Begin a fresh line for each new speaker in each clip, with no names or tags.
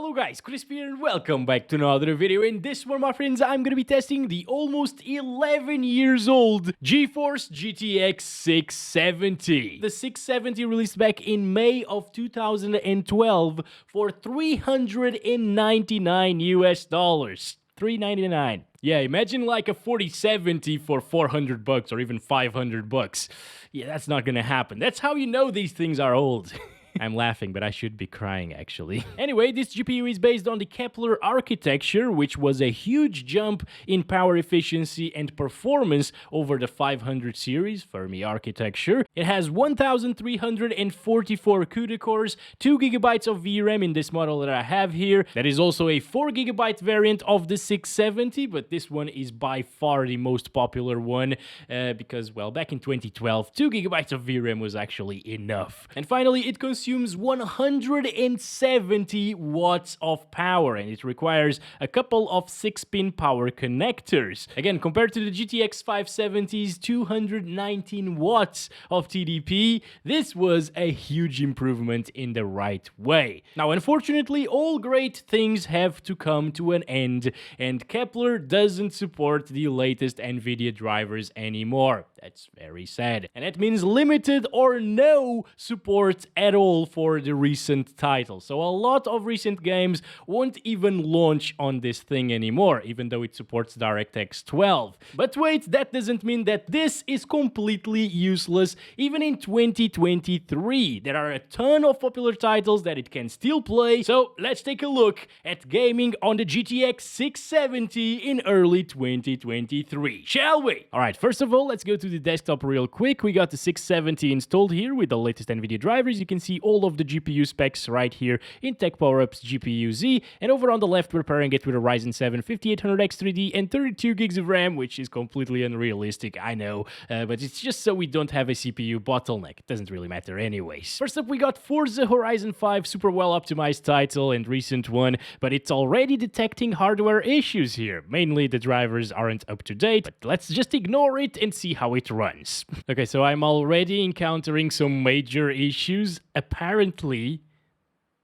Hello guys, Chris here and welcome back to another video. In this one, my friends, I'm gonna be testing the almost 11 years old GeForce GTX 670. The 670 released back in May of 2012 for $399 US. $399. Yeah, imagine like a 4070 for 400 bucks or even 500 bucks. Yeah, that's not gonna happen. That's how you know these things are old. I'm laughing, but I should be crying, actually. Anyway, this GPU is based on the Kepler architecture, which was a huge jump in power efficiency and performance over the 500 series Fermi architecture. It has 1,344 CUDA cores, 2 GB of VRAM in this model that I have here. That is also a 4 GB variant of the 670, but this one is by far the most popular one because, well, back in 2012, 2 GB of VRAM was actually enough. And finally, it consumes 170 watts of power, and it requires a couple of 6-pin power connectors. Again, compared to the GTX 570's 219 watts of TDP, this was a huge improvement in the right way. Now, unfortunately, all great things have to come to an end, and Kepler doesn't support the latest NVIDIA drivers anymore. That's very sad. And that means limited or no support at all for the recent titles. So a lot of recent games won't even launch on this thing anymore, even though it supports DirectX 12. But wait, that doesn't mean that this is completely useless even in 2023. There are a ton of popular titles that it can still play, so let's take a look at gaming on the GTX 670 in early 2023, shall we? Alright, first of all, let's go to the desktop real quick. We got the 670 installed here with the latest NVIDIA drivers. You can see all of the GPU specs right here in Tech Power-Up's GPU Z, and over on the left we're pairing it with a Ryzen 7 5800X 3D and 32 gigs of RAM, which is completely unrealistic, I know, but it's just so we don't have a CPU bottleneck. It doesn't really matter anyways. First up, we got Forza Horizon 5, super well optimized title and recent one, but it's already detecting hardware issues here. Mainly the drivers aren't up to date, but let's just ignore it and see how it runs. Okay, so I'm already encountering some major issues. Apparently,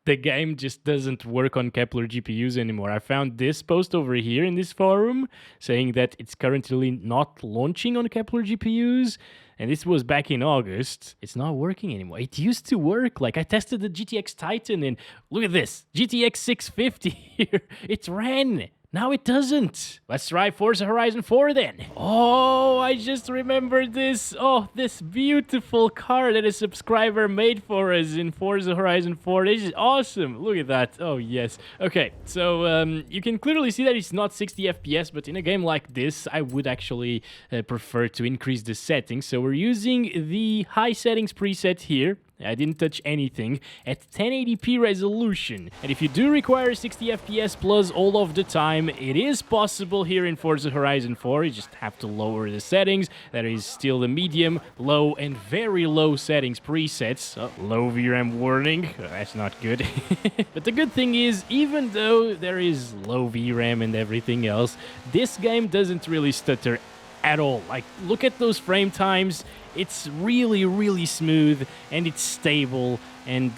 the game just doesn't work on Kepler GPUs anymore. I found this post over here in this forum saying that it's currently not launching on Kepler GPUs. And this was back in August. It's not working anymore. It used to work. Like, I tested the GTX Titan and look at this. GTX 650 here. It ran. Now it doesn't. Let's try Forza Horizon 4 then. Oh, I just remembered this. Oh, this beautiful car that a subscriber made for us in Forza Horizon 4. This is awesome. Look at that. Oh, yes. Okay, so you can clearly see that it's not 60 FPS, but in a game like this, I would actually prefer to increase the settings. So we're using the high settings preset here. I didn't touch anything, at 1080p resolution. And if you do require 60 FPS plus all of the time, it is possible here in Forza Horizon 4. You just have to lower the settings. That is still the medium, low, and very low settings presets. Oh, low VRAM warning. That's not good. But the good thing is, even though there is low VRAM and everything else, this game doesn't really stutter at all. Like, look at those frame times. It's really, really smooth, and it's stable, and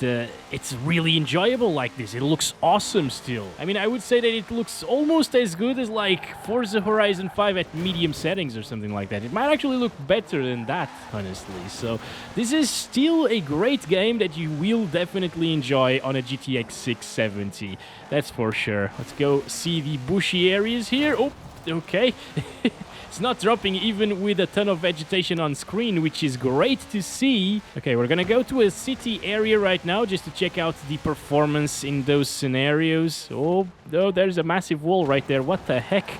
it's really enjoyable like this. It looks awesome still. I mean, I would say that it looks almost as good as like Forza Horizon 5 at medium settings or something like that. It might actually look better than that, honestly. So this is still a great game that you will definitely enjoy on a GTX 670. That's for sure. Let's go see the bushy areas here. Oh, okay. It's not dropping even with a ton of vegetation on screen, which is great to see. Okay, we're gonna go to a city area right now just to check out the performance in those scenarios. Oh, there's a massive wall right there. What the heck?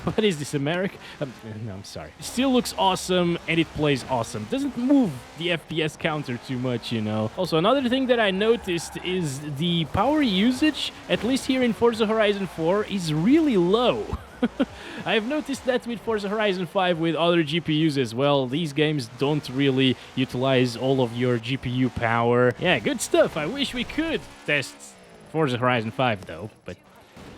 What is this, America? No, I'm sorry. It still looks awesome, and it plays awesome. Doesn't move the FPS counter too much, you know. Also, another thing that I noticed is the power usage, at least here in Forza Horizon 4, is really low. I've noticed that with Forza Horizon 5 with other GPUs as well. These games don't really utilize all of your GPU power. Yeah, good stuff. I wish we could test Forza Horizon 5 though, but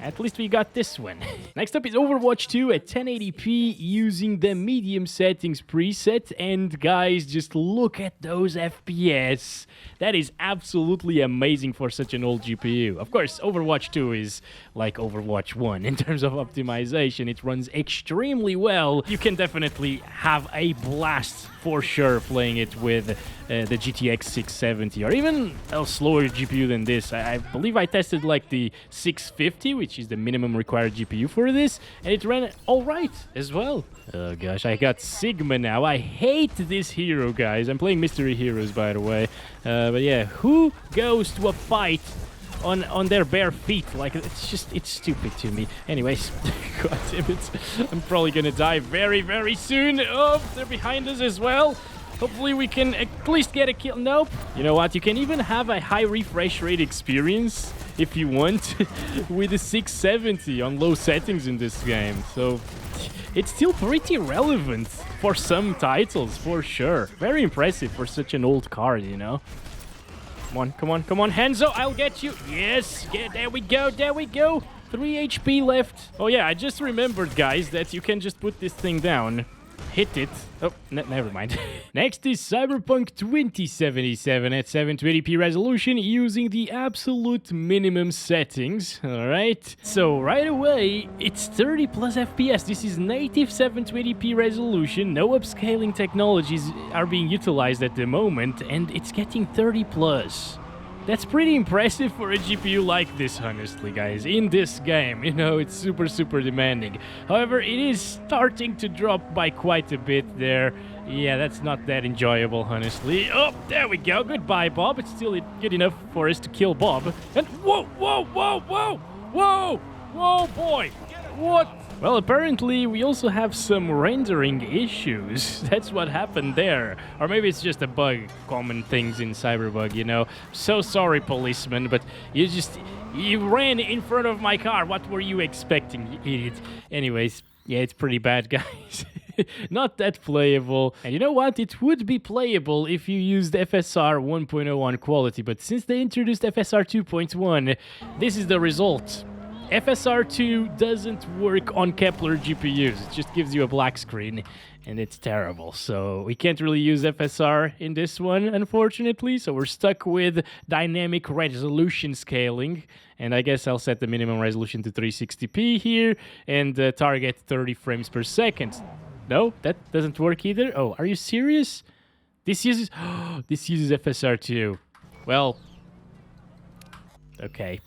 At least we got this one. Next up is Overwatch 2 at 1080p using the medium settings preset. And guys, just look at those FPS. That is absolutely amazing for such an old GPU. Of course, Overwatch 2 is like Overwatch 1 in terms of optimization. It runs extremely well. You can definitely have a blast for sure playing it with the GTX 670 or even a slower GPU than this. I believe I tested like the 650, which is the minimum required GPU for this, and it ran all right as well. Oh gosh, I got Sigma now. I hate this hero, guys. I'm playing Mystery Heroes, by the way. But yeah, who goes to a fight on their bare feet? Like, it's stupid to me. Anyways, god damn it. I'm probably gonna die very, very soon. Oh, they're behind us as well. Hopefully we can at least get a kill. Nope. You know what? You can even have a high refresh rate experience if you want with the 670 on low settings in this game. So it's still pretty relevant for some titles, for sure. Very impressive for such an old card, you know? Come on, come on, come on, Hanzo, I'll get you. Yes, yeah, there we go, there we go. 3 HP left. Oh yeah, I just remembered, guys, that you can just put this thing down. Hit it. Oh, never mind. Next is Cyberpunk 2077 at 720p resolution using the absolute minimum settings. Alright, so right away, it's 30 plus FPS. This is native 720p resolution. No upscaling technologies are being utilized at the moment, and it's getting 30 plus. That's pretty impressive for a GPU like this, honestly, guys. In this game, you know, it's super, super demanding. However, it is starting to drop by quite a bit there. Yeah, that's not that enjoyable, honestly. Oh, there we go. Goodbye, Bob. It's still good enough for us to kill Bob. And whoa, whoa, whoa, whoa, whoa, whoa, boy. What? Well, apparently we also have some rendering issues. That's what happened there. Or maybe it's just a bug, common things in Cyberbug, you know. So sorry, policeman, but you ran in front of my car. What were you expecting, you idiot? Anyways, yeah, it's pretty bad, guys. Not that playable. And you know what? It would be playable if you used FSR 1.0 on quality, but since they introduced FSR 2.1, this is the result. FSR 2 doesn't work on Kepler GPUs. It just gives you a black screen, and it's terrible. So we can't really use FSR in this one, unfortunately. So we're stuck with dynamic resolution scaling. And I guess I'll set the minimum resolution to 360p here and target 30 frames per second. No, that doesn't work either. Oh, are you serious? This uses FSR 2. Well, okay.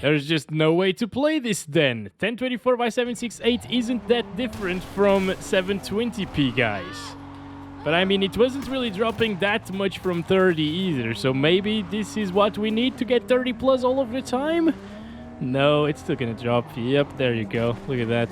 There's just no way to play this then. 1024 by 768 isn't that different from 720p, guys. But I mean, it wasn't really dropping that much from 30 either, so maybe this is what we need to get 30 plus all of the time? No, it's still gonna drop. Yep, there you go. Look at that.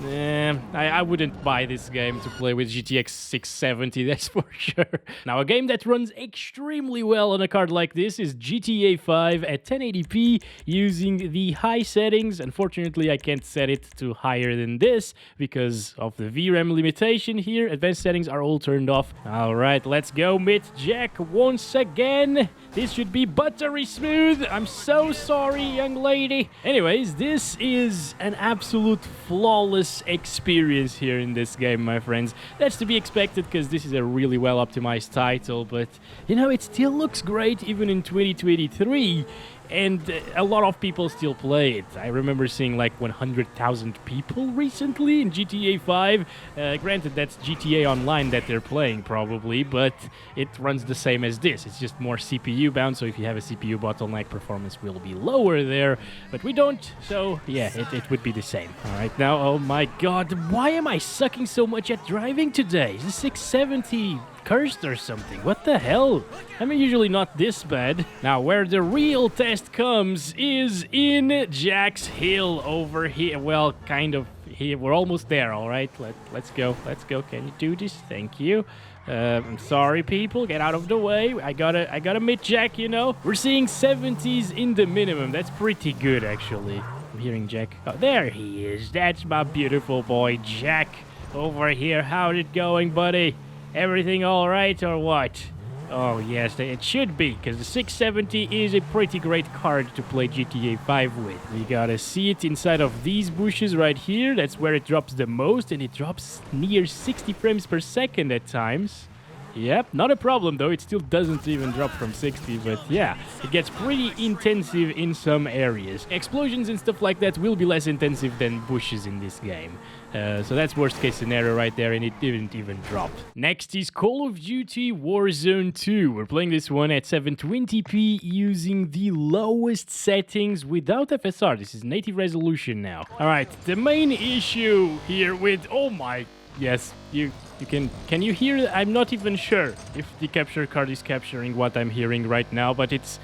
I wouldn't buy this game to play with GTX 670, that's for sure. Now, a game that runs extremely well on a card like this is GTA 5 at 1080p using the high settings. Unfortunately, I can't set it to higher than this because of the VRAM limitation here. Advanced settings are all turned off. All right, let's go, Mitt Jack, once again. This should be buttery smooth. I'm so sorry, young lady. Anyways, this is an absolute flawless experience here in this game, my friends. That's to be expected because this is a really well optimized title, but you know, it still looks great even in 2023. And a lot of people still play it. I remember seeing like 100,000 people recently in GTA 5. Granted, that's GTA Online that they're playing probably, but it runs the same as this. It's just more CPU bound, so if you have a CPU bottleneck, performance will be lower there. But we don't, so yeah, it would be the same. All right, now, oh my god, why am I sucking so much at driving today? Is the 670 cursed or something? What the hell? I'm usually not this bad. Now, where the real test comes is in Jack's Hill over here. Well, kind of here. We're almost there, all right? Let's go. Let's go. Can you do this? Thank you. I'm sorry, people. Get out of the way. I gotta meet Jack, you know. We're seeing 70s in the minimum. That's pretty good, actually. I'm hearing Jack. Oh, there he is. That's my beautiful boy, Jack, over here. How's it going, buddy? Everything all right or what? Oh, yes, it should be, because the 670 is a pretty great card to play GTA 5 with. We gotta see it inside of these bushes right here. That's where it drops the most, and it drops near 60 frames per second at times. Yep, not a problem though, it still doesn't even drop from 60, but yeah, it gets pretty intensive in some areas. Explosions and stuff like that will be less intensive than bushes in this game. So that's worst case scenario right there, and it didn't even drop. Next is Call of Duty Warzone 2. We're playing this one at 720p using the lowest settings without FSR. This is native resolution now. Alright, the main issue here with... Oh my... Yes, you can you hear? I'm not even sure if the capture card is capturing what I'm hearing right now, but it's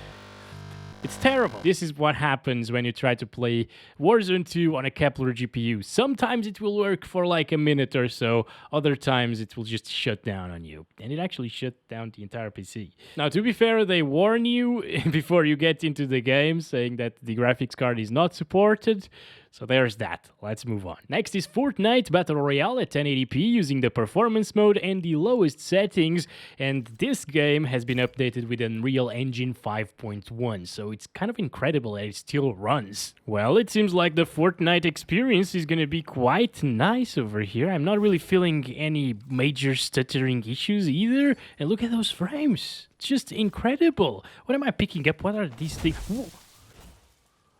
terrible. This is what happens when you try to play Warzone 2 on a Kepler GPU. Sometimes it will work for like a minute or so, other times it will just shut down on you. And it actually shut down the entire PC. Now, to be fair, they warn you before you get into the game, saying that the graphics card is not supported. So there's that. Let's move on. Next is Fortnite Battle Royale at 1080p using the performance mode and the lowest settings. And this game has been updated with Unreal Engine 5.1. So it's kind of incredible that it still runs. Well, it seems like the Fortnite experience is going to be quite nice over here. I'm not really feeling any major stuttering issues either. And look at those frames. It's just incredible. What am I picking up? What are these things? Whoa.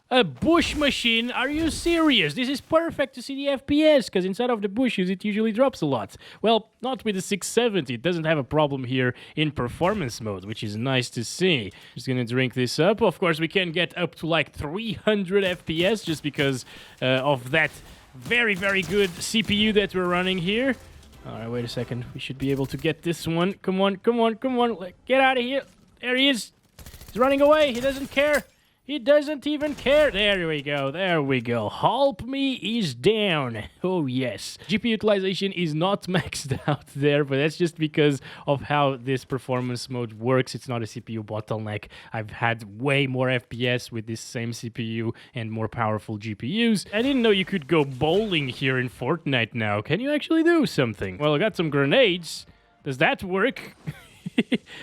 A bush machine? Are you serious? This is perfect to see the FPS, because inside of the bushes it usually drops a lot. Well, not with the 670. It doesn't have a problem here in performance mode, which is nice to see. Just gonna drink this up. Of course, we can get up to like 300 FPS just because of that very, very good CPU that we're running here. Alright, wait a second. We should be able to get this one. Come on, come on, come on. Get out of here. There he is. He's running away. He doesn't care. He doesn't even care. There we go. There we go. Help me is down. Oh, yes. GPU utilization is not maxed out there, but that's just because of how this performance mode works. It's not a CPU bottleneck. I've had way more FPS with this same CPU and more powerful GPUs. I didn't know you could go bowling here in Fortnite now. Can you actually do something? Well, I got some grenades. Does that work?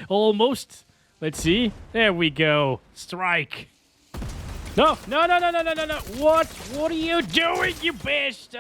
Almost. Let's see. There we go. Strike. No, no, no, no, no, no, no, no. What are you doing, you bastard?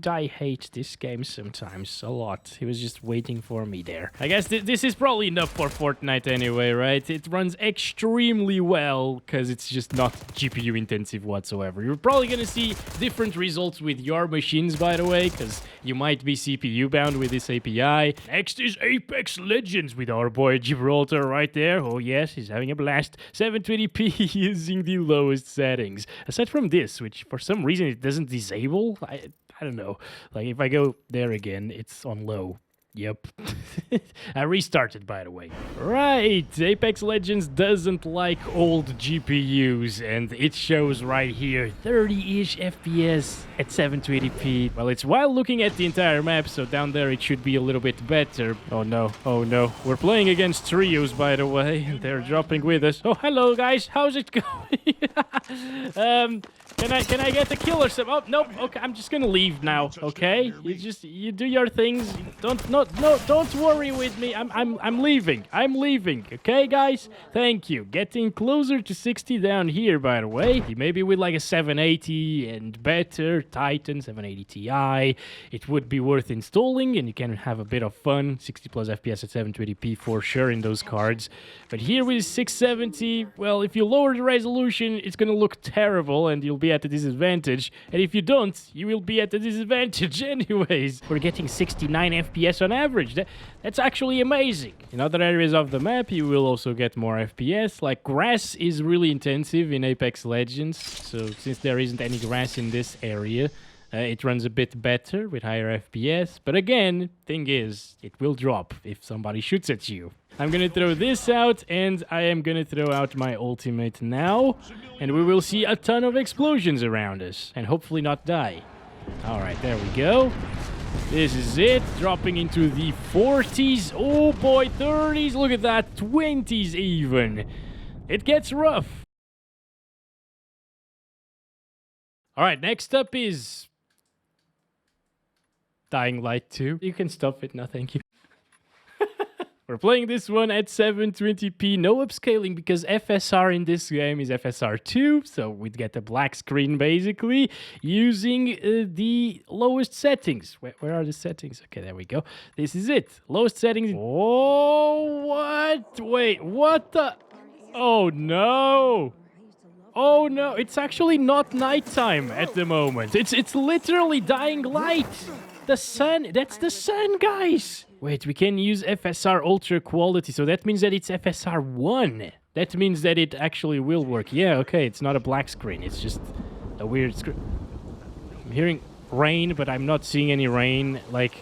I hate this game sometimes a lot. He was just waiting for me there. I guess this is probably enough for Fortnite anyway, right? It runs extremely well because it's just not GPU intensive whatsoever. You're probably going to see different results with your machines, by the way, because you might be CPU bound with this API. Next is Apex Legends with our boy Gibraltar right there. Oh yes, he's having a blast. 720p using the lowest settings. Aside from this, which for some reason it doesn't disable. I don't know. Like if I go there again, it's on low. Yep. I restarted, by the way. Right, Apex Legends doesn't like old GPUs, and it shows right here, 30-ish FPS at 720p. Well, it's while looking at the entire map, so down there it should be a little bit better. Oh no, oh no. We're playing against trios, by the way, and they're dropping with us. Oh, hello, guys. How's it going? Can I get a kill or something? Oh, nope. Okay, I'm just gonna leave now, okay? You do your things. Don't worry with me. I'm leaving. I'm leaving. Okay, guys? Thank you. Getting closer to 60 down here, by the way. Maybe with like a 780 and better Titan 780 Ti, it would be worth installing and you can have a bit of fun. 60 plus FPS at 720p for sure in those cards. But here with 670, well, if you lower the resolution, it's gonna look terrible and you'll be at a disadvantage, and if you don't, you will be at a disadvantage anyways. We're getting 69 FPS on average. That's actually amazing. In other areas of the map, you will also get more FPS. Like grass is really intensive in Apex Legends, so since there isn't any grass in this area, it runs a bit better with higher FPS. But again, thing is, it will drop if somebody shoots at you. I'm gonna throw this out, and I am gonna throw out my ultimate now, and we will see a ton of explosions around us, and hopefully not die. Alright, there we go. This is it, dropping into the 40s. Oh boy, 30s, look at that, 20s even. It gets rough. Alright, next up is Dying Light 2. You can stop it now, thank you. We're playing this one at 720p, no upscaling because FSR in this game is FSR 2, so we'd get a black screen basically using the lowest settings. Where are the settings? Okay, there we go. This is it. Lowest settings. Oh, what? Wait, what the? Oh, no. Oh, no. It's actually not nighttime at the moment. It's literally dying light. The sun. That's the sun, guys. Wait, we can use FSR Ultra Quality, so that means that it's FSR 1. That means that it actually will work. Yeah, okay, it's not a black screen. It's just a weird screen. I'm hearing rain, but I'm not seeing any rain. Like,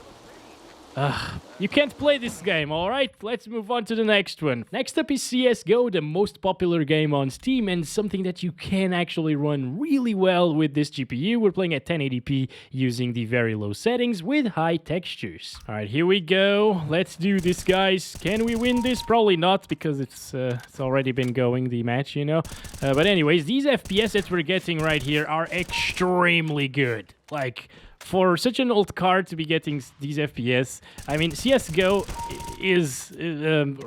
you can't play this game, alright? Let's move on to the next one. Next up is CSGO, the most popular game on Steam, and something that you can actually run really well with this GPU. We're playing at 1080p using the very low settings with high textures. Alright, here we go. Let's do this, guys. Can we win this? Probably not, because it's already been going, the match, you know? But anyways, these FPS that we're getting right here are extremely good. Like, for such an old card to be getting these FPS, I mean, CSGO is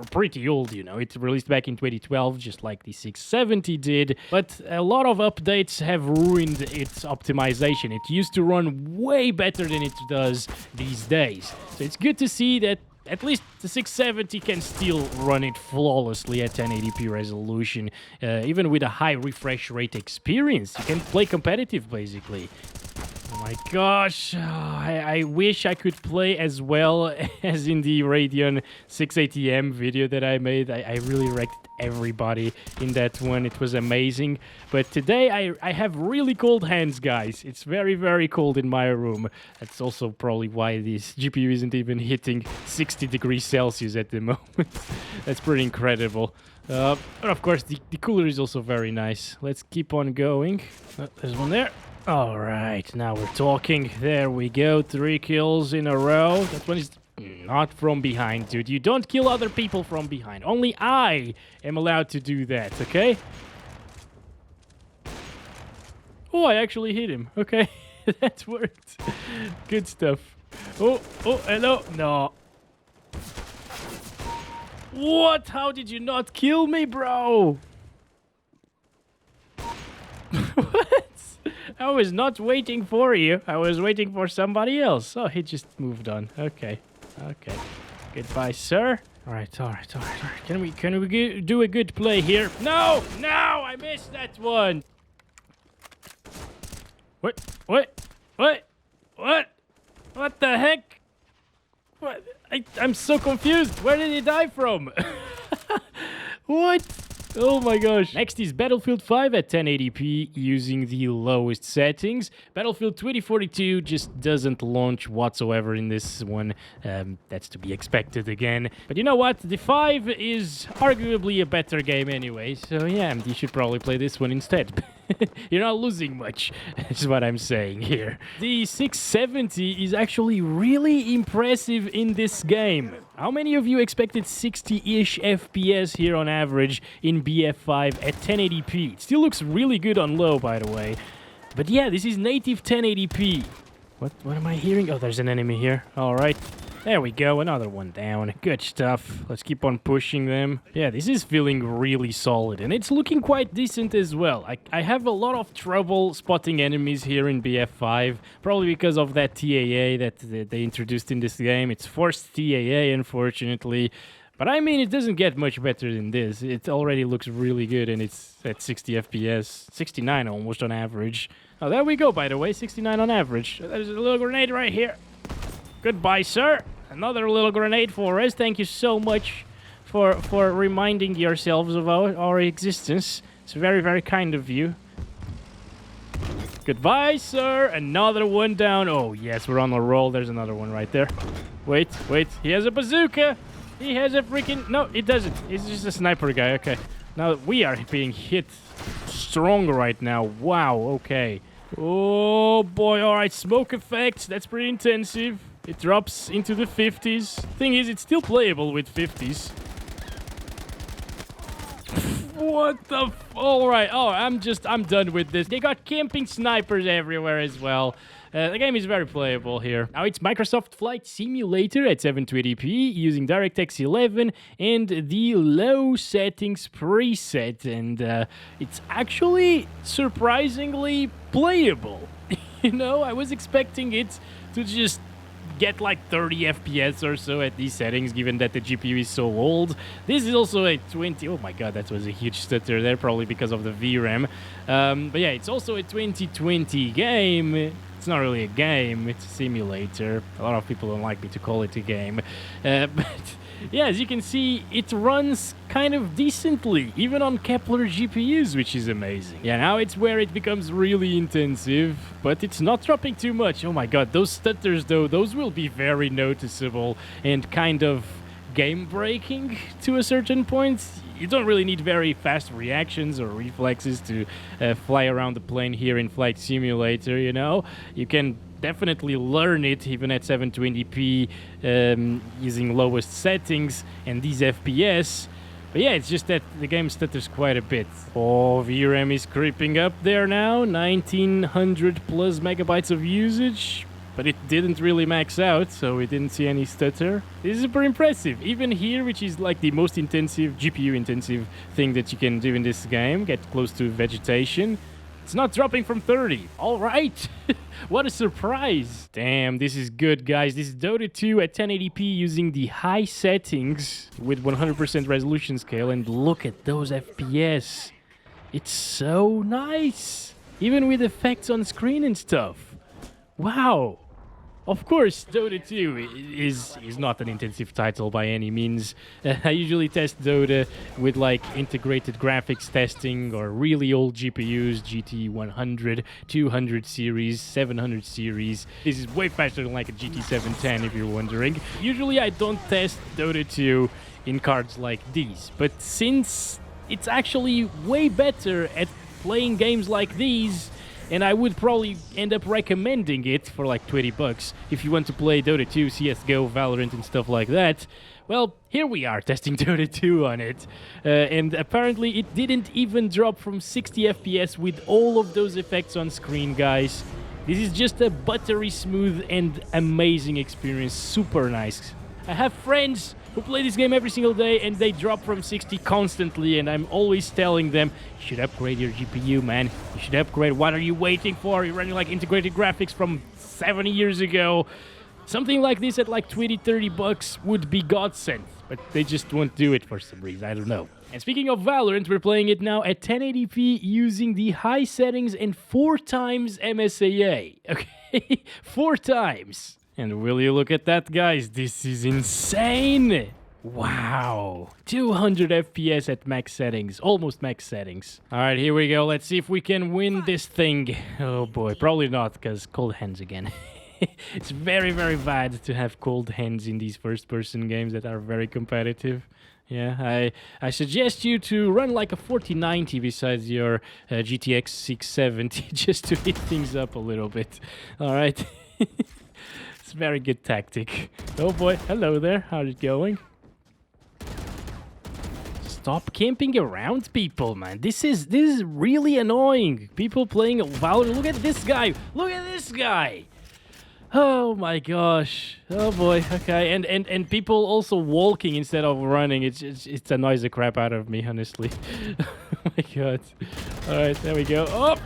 pretty old, you know. It released back in 2012, just like the 670 did. But a lot of updates have ruined its optimization. It used to run way better than it does these days. So it's good to see that at least the 670 can still run it flawlessly at 1080p resolution. Even with a high refresh rate experience, you can play competitive, basically. Oh my gosh, I wish I could play as well as in the Radeon 680M video that I made. I really wrecked everybody in that one. It was amazing. But today I have really cold hands, guys. It's very, very cold in my room. That's also probably why this GPU isn't even hitting 60 degrees Celsius at the moment. That's pretty incredible. But of course, the cooler is also very nice. Let's keep on going. There's one there. All right, now we're talking. There we go. 3 kills in a row. That one is not from behind, dude. You don't kill other people from behind. Only I am allowed to do that, okay? Oh, I actually hit him. Okay, that worked. Good stuff. Oh, hello. No. What? How did you not kill me, bro? What? I was not waiting for you. I was waiting for somebody else. Oh, he just moved on. Okay. Okay. Goodbye, sir. All right. Can we do a good play here? No! No! I missed that one. What? What the heck? What? I'm so confused. Where did he die from? What? Oh my gosh. Next is Battlefield 5 at 1080p using the lowest settings. Battlefield 2042 just doesn't launch whatsoever in this one. That's to be expected again. But you know what? The 5 is arguably a better game anyway. So yeah, you should probably play this one instead. You're not losing much, is what I'm saying here. The 670 is actually really impressive in this game. How many of you expected 60-ish FPS here on average in BF5 at 1080p? It still looks really good on low, by the way. But yeah, this is native 1080p. What am I hearing? Oh, there's an enemy here. All right. There we go, another one down. Good stuff. Let's keep on pushing them. Yeah, this is feeling really solid, and it's looking quite decent as well. I have a lot of trouble spotting enemies here in BF5, probably because of that TAA that they introduced in this game. It's forced TAA, unfortunately. But I mean, it doesn't get much better than this. It already looks really good, and it's at 60 FPS. 69 almost on average. Oh, there we go, by the way. 69 on average. There's a little grenade right here. Goodbye, sir. Another little grenade for us. Thank you so much for reminding yourselves of our existence. It's very, very kind of you. Goodbye, sir. Another one down. Oh, yes, we're on a roll. There's another one right there. Wait. He has a bazooka. He has a freaking... No, he doesn't. He's just a sniper guy. Okay. Now, we are being hit strong right now. Wow, okay. Oh, boy. All right, smoke effects. That's pretty intensive. It drops into the 50s. Thing is, it's still playable with 50s. What the all right. Oh, I'm done with this. They got camping snipers everywhere as well. The game is very playable here. Now it's Microsoft Flight Simulator at 720p using DirectX 11 and the low settings preset, and it's actually surprisingly playable. You know, I was expecting it to just get like 30 FPS or so at these settings, given that the GPU is so old. This is also a 20... Oh my god, that was a huge stutter there, probably because of the VRAM. But yeah, it's also a 2020 game. It's not really a game, it's a simulator. A lot of people don't like me to call it a game. But yeah, as you can see, it runs kind of decently, even on Kepler GPUs, which is amazing. Yeah, now it's where it becomes really intensive, but it's not dropping too much. Oh my god, those stutters though, those will be very noticeable and kind of game-breaking to a certain point. You don't really need very fast reactions or reflexes to fly around the plane here in Flight Simulator, you know? You can definitely learn it even at 720p using lowest settings and these FPS. But yeah, it's just that the game stutters quite a bit. Oh, VRAM is creeping up there now. 1900 plus megabytes of usage. But it didn't really max out, so we didn't see any stutter. This is super impressive. Even here, which is like the most intensive, GPU-intensive thing that you can do in this game, get close to vegetation, it's not dropping from 30. All right. What a surprise. Damn, this is good, guys. This is Dota 2 at 1080p using the high settings with 100% resolution scale. And look at those FPS. It's so nice. Even with effects on screen and stuff. Wow. Of course, Dota 2 is not an intensive title by any means. I usually test Dota with like integrated graphics testing or really old GPUs, GT 100, 200 series, 700 series. This is way faster than like a GT 710 if you're wondering. Usually I don't test Dota 2 in cards like these, but since it's actually way better at playing games like these, and I would probably end up recommending it for like $20 if you want to play Dota 2, CSGO, Valorant and stuff like that. Well, here we are testing Dota 2 on it. And apparently it didn't even drop from 60 FPS with all of those effects on screen, guys. This is just a buttery smooth and amazing experience. Super nice. I have friends who play this game every single day and they drop from 60 constantly, and I'm always telling them, you should upgrade your GPU, man. You should upgrade. What are you waiting for? You're running like integrated graphics from 7 years ago. Something like this at like $20-30 would be godsend, but they just won't do it for some reason. I don't know. And speaking of Valorant, we're playing it now at 1080p using the high settings and 4 times MSAA. Okay, 4 times. And will you look at that, guys? This is insane! Wow! 200 FPS at max settings. Almost max settings. Alright, here we go. Let's see if we can win this thing. Oh boy, probably not, because cold hands again. It's very, very bad to have cold hands in these first-person games that are very competitive. Yeah, I suggest you to run like a 4090 besides your GTX 670 just to heat things up a little bit. Alright. It's a very good tactic. Oh boy, hello there. How's it going? Stop camping around people, man. This is really annoying. People playing Valorant. Look at this guy. Look at this guy. Oh my gosh. Oh boy. Okay. And people also walking instead of running. It annoys the crap out of me, honestly. Oh my god. All right, there we go. Oh.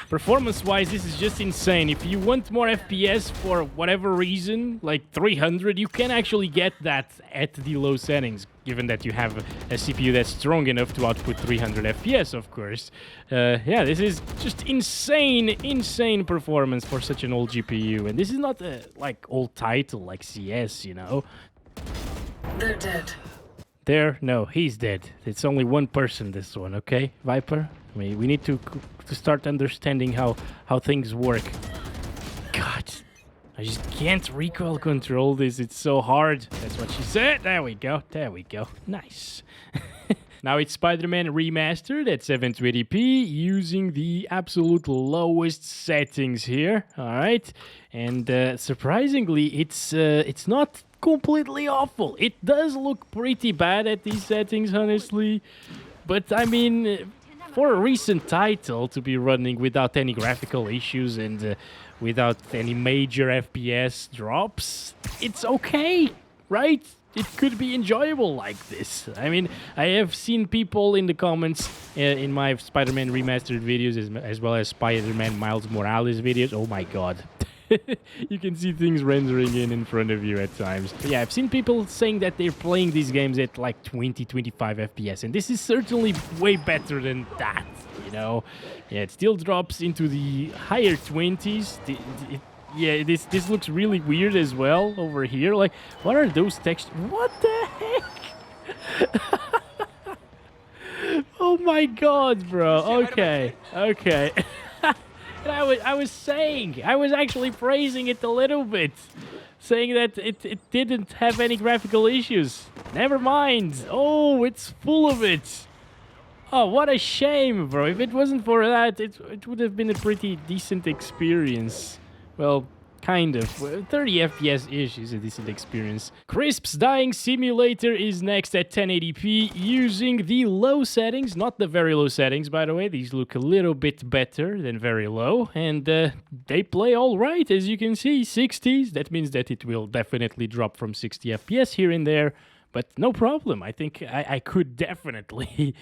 Performance-wise, this is just insane. If you want more FPS for whatever reason, like 300, you can actually get that at the low settings, given that you have a CPU that's strong enough to output 300 FPS, of course. Yeah, this is just insane performance for such an old GPU. And this is not a, like, old title like CS, you know?
They're dead.
There? No, he's dead. It's only one person, this one, okay, Viper? I mean, we need to start understanding how things work. God, I just can't recoil control this. It's so hard. That's what she said. There we go. There we go. Nice. Now it's Spider-Man Remastered at 720p using the absolute lowest settings here. All right. And surprisingly, it's not completely awful. It does look pretty bad at these settings, honestly. But I mean, for a recent title to be running without any graphical issues and without any major FPS drops, it's okay, right? It could be enjoyable like this. I mean, I have seen people in the comments in my Spider-Man Remastered videos as well as Spider-Man Miles Morales videos. Oh my god. You can see things rendering in front of you at times. But yeah, I've seen people saying that they're playing these games at like 20-25 FPS, and this is certainly way better than that, you know? Yeah, it still drops into the higher 20s. Yeah, this looks really weird as well over here. Like, what are those textures? What the heck? Oh my god, bro. Okay, okay. I was actually praising it a little bit, saying that it didn't have any graphical issues. Never mind. Oh, it's full of it. Oh, what a shame, bro. If it wasn't for that, it would have been a pretty decent experience. Well, kind of. 30 FPS-ish is a decent experience. Crisp's Dying Simulator is next at 1080p using the low settings. Not the very low settings, by the way. These look a little bit better than very low. And they play all right, as you can see. 60s. That means that it will definitely drop from 60 FPS here and there. But no problem. I think I could definitely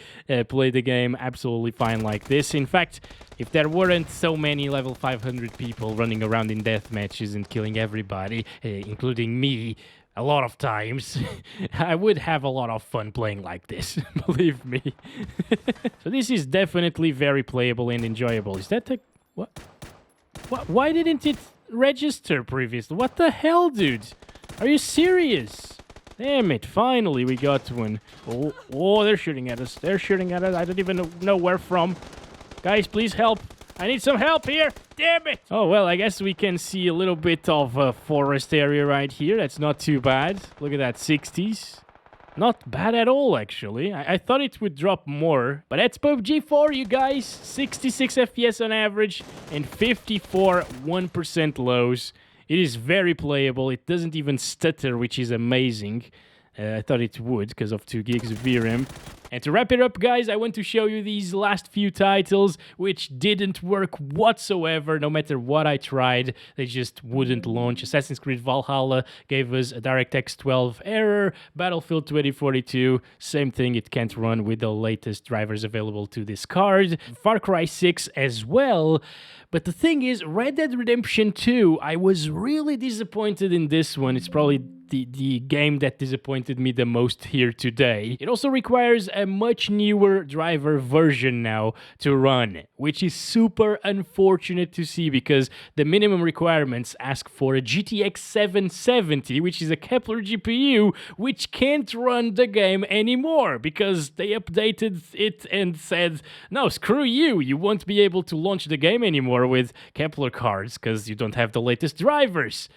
play the game absolutely fine like this. In fact, if there weren't so many level 500 people running around in death matches and killing everybody, including me, a lot of times, I would have a lot of fun playing like this, believe me. So this is definitely very playable and enjoyable. Is that a... What? Why didn't it register previously? What the hell, dude? Are you serious? Damn it, finally we got one. Oh, they're shooting at us. They're shooting at us. I don't even know where from. Guys, please help. I need some help here. Damn it. Oh, well, I guess we can see a little bit of a forest area right here. That's not too bad. Look at that, 60s. Not bad at all, actually. I thought it would drop more. But that's PUBG for you guys. 66 FPS on average and 54 1% lows. It is very playable. It doesn't even stutter, which is amazing. I thought it would because of 2 gigs of VRAM. And to wrap it up, guys, I want to show you these last few titles, which didn't work whatsoever. No matter what I tried, they just wouldn't launch. Assassin's Creed Valhalla gave us a DirectX 12 error. Battlefield 2042, same thing. It can't run with the latest drivers available to this card. Far Cry 6 as well. But the thing is, Red Dead Redemption 2, I was really disappointed in this one. It's probably the game that disappointed me the most here today. It also requires a much newer driver version now to run, which is super unfortunate to see because the minimum requirements ask for a GTX 770, which is a Kepler GPU, which can't run the game anymore because they updated it and said, no, screw you, you won't be able to launch the game anymore with Kepler cards because you don't have the latest drivers.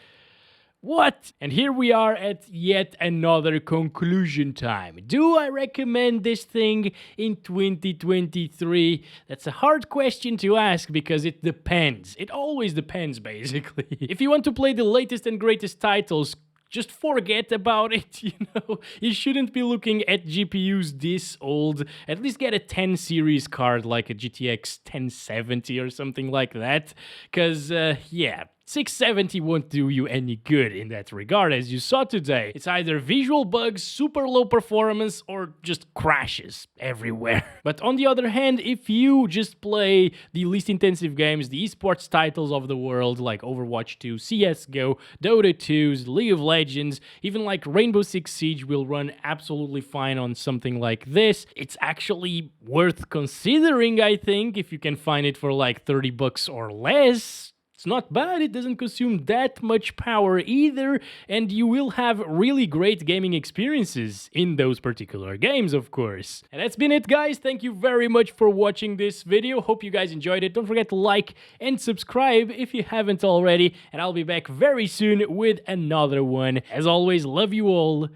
What? And here we are at yet another conclusion time. Do I recommend this thing in 2023? That's a hard question to ask because it depends. It always depends, basically. If you want to play the latest and greatest titles, just forget about it, you know? You shouldn't be looking at GPUs this old. At least get a 10 series card like a GTX 1070 or something like that. Because, yeah, 670 won't do you any good in that regard, as you saw today. It's either visual bugs, super low performance, or just crashes everywhere. But on the other hand, if you just play the least intensive games, the esports titles of the world, like Overwatch 2, CSGO, Dota 2, League of Legends, even like Rainbow Six Siege will run absolutely fine on something like this. It's actually worth considering, I think, if you can find it for like $30 or less. It's not bad, it doesn't consume that much power either, and you will have really great gaming experiences in those particular games, of course. And that's been it, guys. Thank you very much for watching this video. Hope you guys enjoyed it. Don't forget to like and subscribe if you haven't already, and I'll be back very soon with another one. As always, love you all.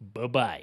Bye-bye.